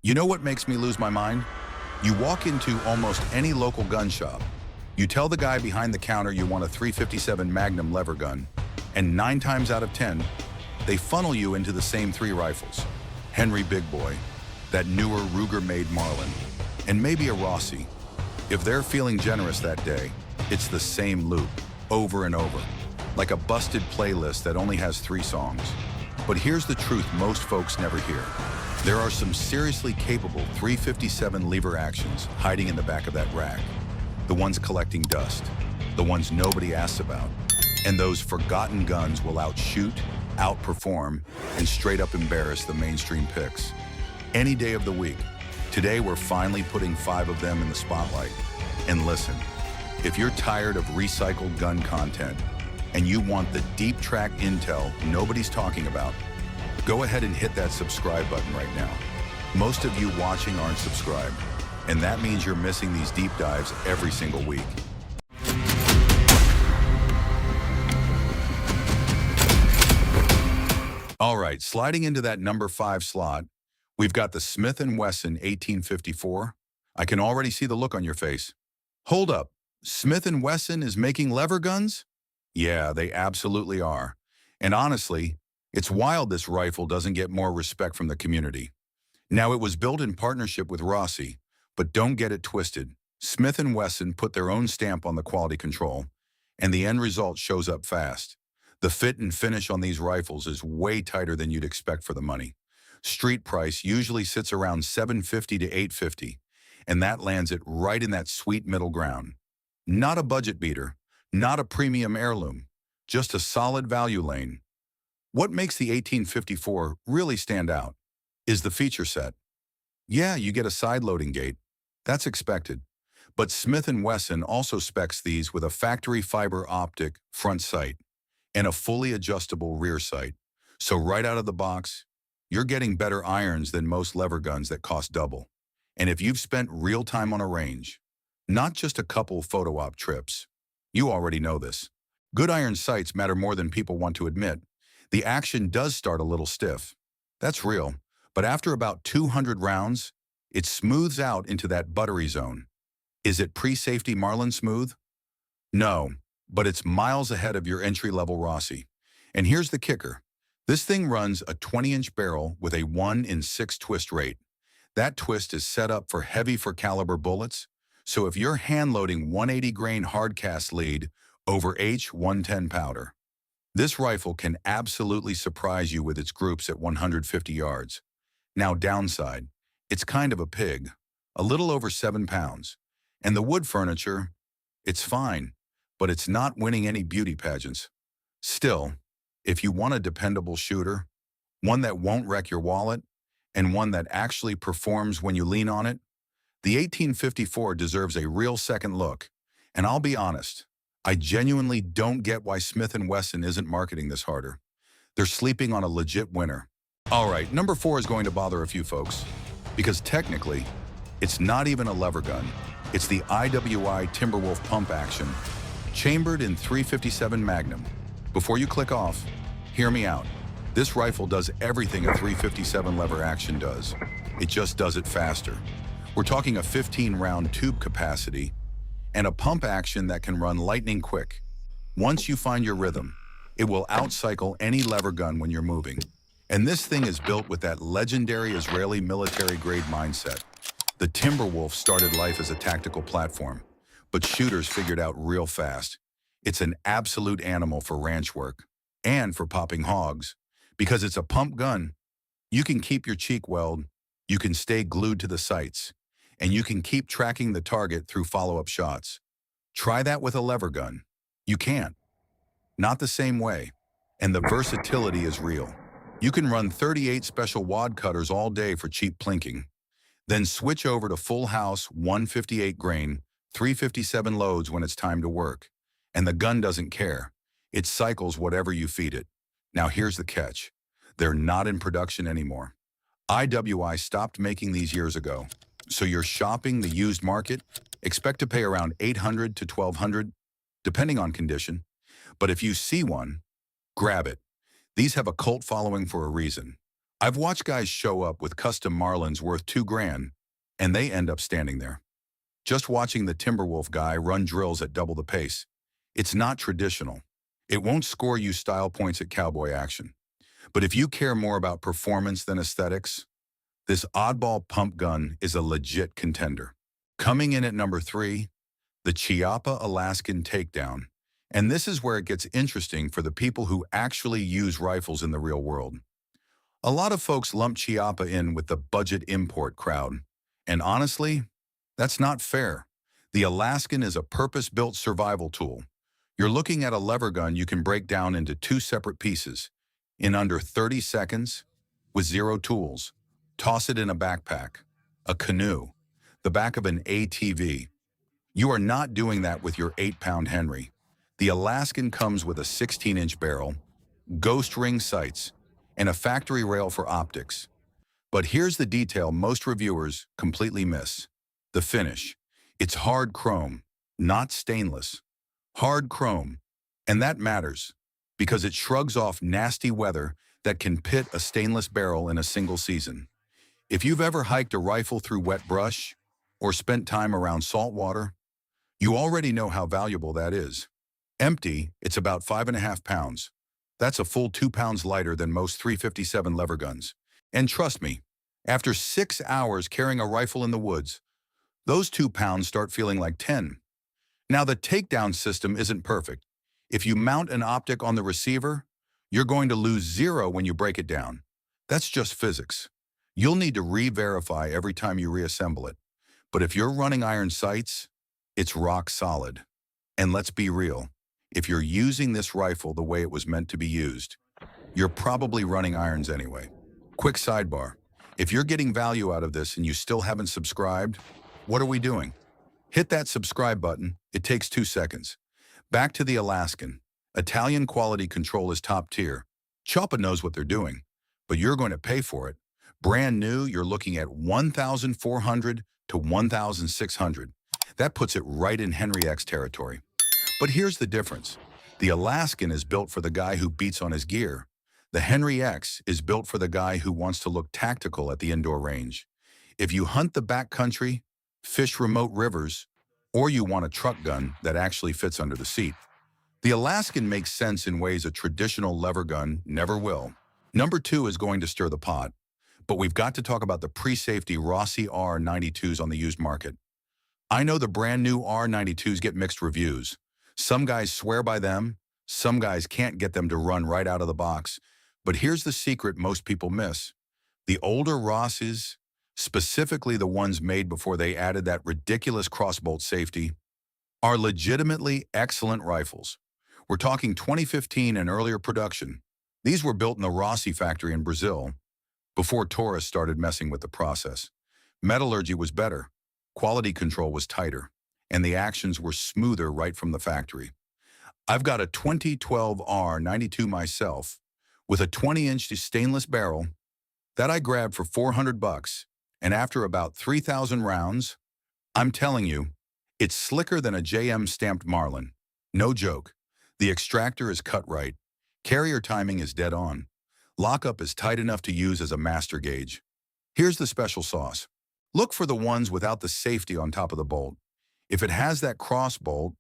You know what makes me lose my mind? You walk into almost any local gun shop. You tell the guy behind the counter you want a 357 Magnum lever gun, and 9 times out of 10, they funnel you into the same 3 rifles. Henry Big Boy, that newer Ruger-made Marlin, and maybe a Rossi. If they're feeling generous that day, it's the same loop, over and over, like a busted playlist that only has 3 songs. But here's the truth most folks never hear. There are some seriously capable 357 lever actions hiding in the back of that rack. The ones collecting dust, the ones nobody asks about, and those forgotten guns will outshoot, outperform, and straight up embarrass the mainstream picks. Any day of the week. Today we're finally putting 5 of them in the spotlight. And listen, if you're tired of recycled gun content and you want the deep track intel nobody's talking about, go ahead and hit that subscribe button right now. Most of you watching aren't subscribed, and that means you're missing these deep dives every single week. All right, sliding into that number 5 slot, we've got the Smith Wesson 1854. I can already see the look on your face. Hold up, Smith & Wesson is making lever guns? Yeah, they absolutely are. And honestly, it's wild this rifle doesn't get more respect from the community. Now, it was built in partnership with Rossi, but don't get it twisted. Smith & Wesson put their own stamp on the quality control, and the end result shows up fast. The fit and finish on these rifles is way tighter than you'd expect for the money. Street price usually sits around $750 to $850, and that lands it right in that sweet middle ground. Not a budget beater, not a premium heirloom, just a solid value lane. What makes the 1854 really stand out is the feature set. Yeah, you get a side-loading gate. That's expected. But Smith & Wesson also specs these with a factory fiber optic front sight and a fully adjustable rear sight. So right out of the box, you're getting better irons than most lever guns that cost double. And if you've spent real time on a range, not just a couple photo op trips, you already know this. Good iron sights matter more than people want to admit. The action does start a little stiff. That's real. But after about 200 rounds, it smooths out into that buttery zone. Is it pre-safety Marlin smooth? No, but it's miles ahead of your entry-level Rossi. And here's the kicker. This thing runs a 20-inch barrel with a 1 in 6 twist rate. That twist is set up for heavy caliber bullets, so if you're hand-loading 180 grain hardcast lead over H110 powder, this rifle can absolutely surprise you with its groups at 150 yards. Now, downside, it's kind of a pig, a little over 7 pounds. And the wood furniture, it's fine, but it's not winning any beauty pageants. Still, if you want a dependable shooter, one that won't wreck your wallet, and one that actually performs when you lean on it, the 1854 deserves a real second look. And I'll be honest, I genuinely don't get why Smith & Wesson isn't marketing this harder. They're sleeping on a legit winner. All right, number 4 is going to bother a few folks, because technically, it's not even a lever gun. It's the IWI Timberwolf pump action, chambered in 357 Magnum. Before you click off, hear me out. This rifle does everything a 357 lever action does. It just does it faster. We're talking a 15-round tube capacity and a pump action that can run lightning quick. Once you find your rhythm, it will outcycle any lever gun when you're moving. And this thing is built with that legendary Israeli military-grade mindset. The Timberwolf started life as a tactical platform, but shooters figured out real fast. It's an absolute animal for ranch work and for popping hogs. Because it's a pump gun, you can keep your cheek weld, you can stay glued to the sights, and you can keep tracking the target through follow-up shots. Try that with a lever gun. You can't. Not the same way. And the versatility is real. You can run 38 special wad cutters all day for cheap plinking. Then switch over to full house 158 grain, 357 loads when it's time to work. And the gun doesn't care. It cycles whatever you feed it. Now here's the catch. They're not in production anymore. IWI stopped making these years ago. So you're shopping the used market, expect to pay around $800 to $1,200, depending on condition. But if you see one, grab it. These have a cult following for a reason. I've watched guys show up with custom Marlins worth 2 grand, and they end up standing there, just watching the Timberwolf guy run drills at double the pace. It's not traditional. It won't score you style points at cowboy action. But if you care more about performance than aesthetics, this oddball pump gun is a legit contender. Coming in at number 3, the Chiappa Alaskan Takedown. And this is where it gets interesting for the people who actually use rifles in the real world. A lot of folks lump Chiappa in with the budget import crowd. And honestly, that's not fair. The Alaskan is a purpose-built survival tool. You're looking at a lever gun you can break down into 2 separate pieces in under 30 seconds with 0 tools. Toss it in a backpack, a canoe, the back of an ATV. You are not doing that with your 8-pound Henry. The Alaskan comes with a 16-inch barrel, ghost ring sights, and a factory rail for optics. But here's the detail most reviewers completely miss: the finish. It's hard chrome, not stainless. Hard chrome. And that matters, because it shrugs off nasty weather that can pit a stainless barrel in a single season. If you've ever hiked a rifle through wet brush or spent time around salt water, you already know how valuable that is. Empty, it's about 5.5 pounds. That's a full 2 pounds lighter than most 357 lever guns. And trust me, after 6 hours carrying a rifle in the woods, those 2 pounds start feeling like 10. Now, the takedown system isn't perfect. If you mount an optic on the receiver, you're going to lose 0 when you break it down. That's just physics. You'll need to re-verify every time you reassemble it. But if you're running iron sights, it's rock solid. And let's be real, if you're using this rifle the way it was meant to be used, you're probably running irons anyway. Quick sidebar: if you're getting value out of this and you still haven't subscribed, what are we doing? Hit that subscribe button. It takes 2 seconds. Back to the Alaskan. Italian quality control is top tier. Chiappa knows what they're doing, but you're going to pay for it. Brand new, you're looking at $1,400 to $1,600. That puts it right in Henry X territory. But here's the difference. The Alaskan is built for the guy who beats on his gear. The Henry X is built for the guy who wants to look tactical at the indoor range. If you hunt the backcountry, fish remote rivers, or you want a truck gun that actually fits under the seat, the Alaskan makes sense in ways a traditional lever gun never will. Number 2 is going to stir the pot, but we've got to talk about the pre-safety Rossi R92s on the used market. I know the brand new R92s get mixed reviews. Some guys swear by them, some guys can't get them to run right out of the box. But here's the secret most people miss. The older Rossis, specifically the ones made before they added that ridiculous crossbolt safety, are legitimately excellent rifles. We're talking 2015 and earlier production. These were built in the Rossi factory in Brazil before tourists started messing with the process. Metallurgy was better, quality control was tighter, and the actions were smoother right from the factory. I've got a 2012 R92 myself with a 20-inch stainless barrel that I grabbed for $400, and after about 3,000 rounds, I'm telling you, it's slicker than a JM stamped Marlin. No joke. The extractor is cut right. Carrier timing is dead on. Lockup is tight enough to use as a master gauge. Here's the special sauce. Look for the ones without the safety on top of the bolt. If it has that cross bolt,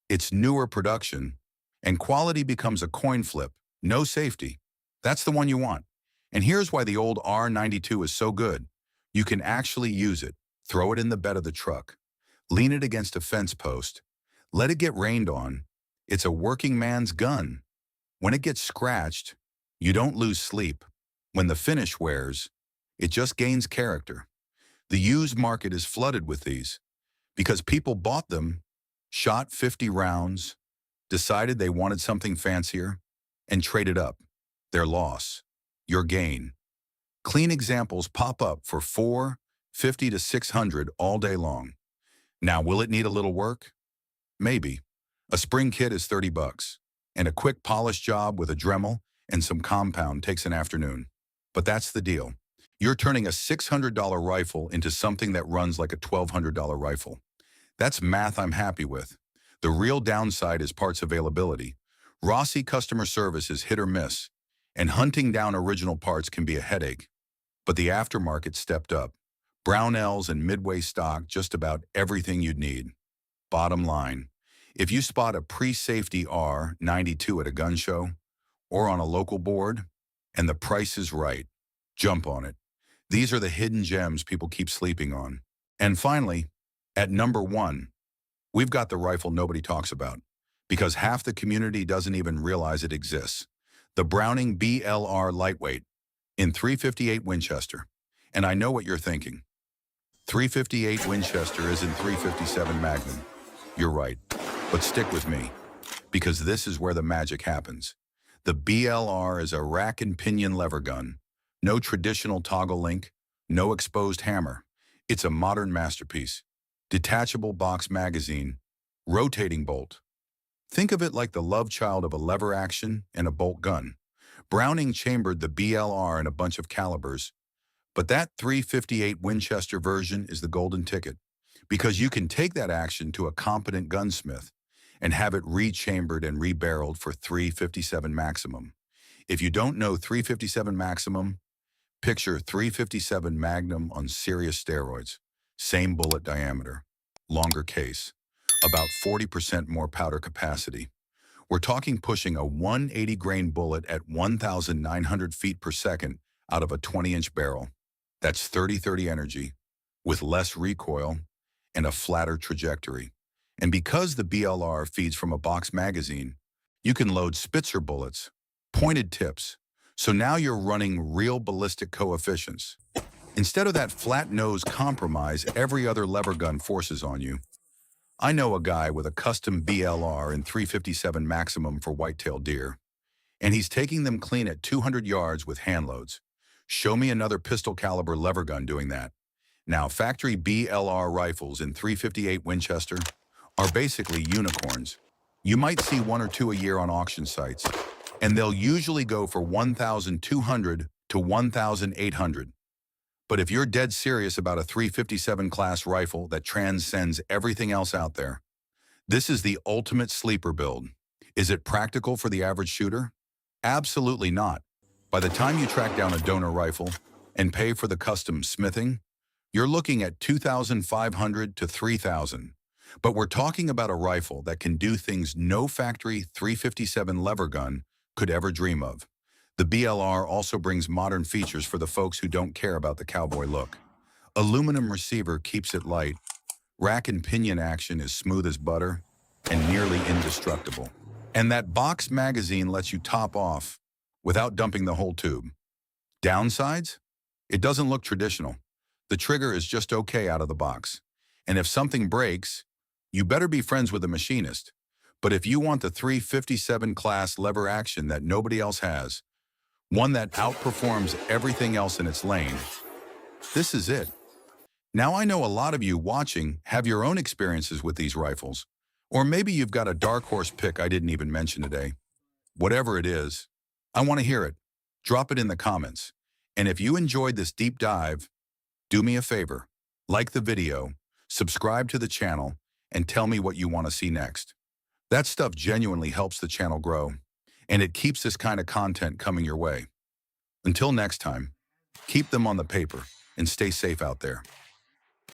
it's newer production, and quality becomes a coin flip. No safety. That's the one you want. And here's why the old R92 is so good. You can actually use it. Throw it in the bed of the truck. Lean it against a fence post. Let it get rained on. It's a working man's gun. When it gets scratched, you don't lose sleep. When the finish wears, it just gains character. The used market is flooded with these because people bought them, shot 50 rounds, decided they wanted something fancier, and traded up. Their loss, your gain. Clean examples pop up for $450 to $600 all day long. Now, will it need a little work? Maybe. A spring kit is $30, and a quick polish job with a Dremel and some compound takes an afternoon. But that's the deal. You're turning a $600 rifle into something that runs like a $1,200 rifle. That's math I'm happy with. The real downside is parts availability. Rossi customer service is hit or miss, and hunting down original parts can be a headache. But the aftermarket stepped up. Brownells and Midway stock just about everything you'd need. Bottom line, if you spot a pre-safety R92 at a gun show or on a local board, and the price is right, jump on it. These are the hidden gems people keep sleeping on. And finally, at number 1, we've got the rifle nobody talks about, because half the community doesn't even realize it exists. The Browning BLR Lightweight in 358 Winchester. And I know what you're thinking. 358 Winchester isn't 357 Magnum. You're right, but stick with me, because this is where the magic happens. The BLR is a rack and pinion lever gun. No traditional toggle link, no exposed hammer. It's a modern masterpiece. Detachable box magazine, rotating bolt. Think of it like the love child of a lever action and a bolt gun. Browning chambered the BLR in a bunch of calibers, but that 358 Winchester version is the golden ticket, because you can take that action to a competent gunsmith and have it rechambered and rebarreled for 357 maximum. If you don't know 357 maximum, picture 357 Magnum on serious steroids. Same bullet diameter, longer case, about 40% more powder capacity. We're talking pushing a 180 grain bullet at 1,900 feet per second out of a 20-inch barrel. That's 30-30 energy, with less recoil and a flatter trajectory. And because the BLR feeds from a box magazine, you can load Spitzer bullets, pointed tips, so now you're running real ballistic coefficients. Instead of that flat nose compromise every other lever gun forces on you. I know a guy with a custom BLR in 357 maximum for whitetail deer, and he's taking them clean at 200 yards with hand loads. Show me another pistol caliber lever gun doing that. Now, factory BLR rifles in 358 Winchester are basically unicorns. You might see 1 or 2 a year on auction sites, and they'll usually go for $1,200 to $1,800. But if you're dead serious about a 357 class rifle that transcends everything else out there, this is the ultimate sleeper build. Is it practical for the average shooter? Absolutely not. By the time you track down a donor rifle and pay for the custom smithing, you're looking at $2,500 to $3,000. But we're talking about a rifle that can do things no factory 357 lever gun could ever dream of. The BLR also brings modern features for the folks who don't care about the cowboy look. Aluminum receiver keeps it light, rack and pinion action is smooth as butter, and nearly indestructible. And that box magazine lets you top off without dumping the whole tube. Downsides? It doesn't look traditional. The trigger is just okay out of the box. And if something breaks, you better be friends with the machinist. But if you want the 357 class lever action that nobody else has, one that outperforms everything else in its lane, this is it. Now I know a lot of you watching have your own experiences with these rifles, or maybe you've got a dark horse pick I didn't even mention today. Whatever it is, I want to hear it. Drop it in the comments. And if you enjoyed this deep dive, do me a favor, like the video, subscribe to the channel, and tell me what you want to see next. That stuff genuinely helps the channel grow, and it keeps this kind of content coming your way. Until next time, keep them on the paper and stay safe out there.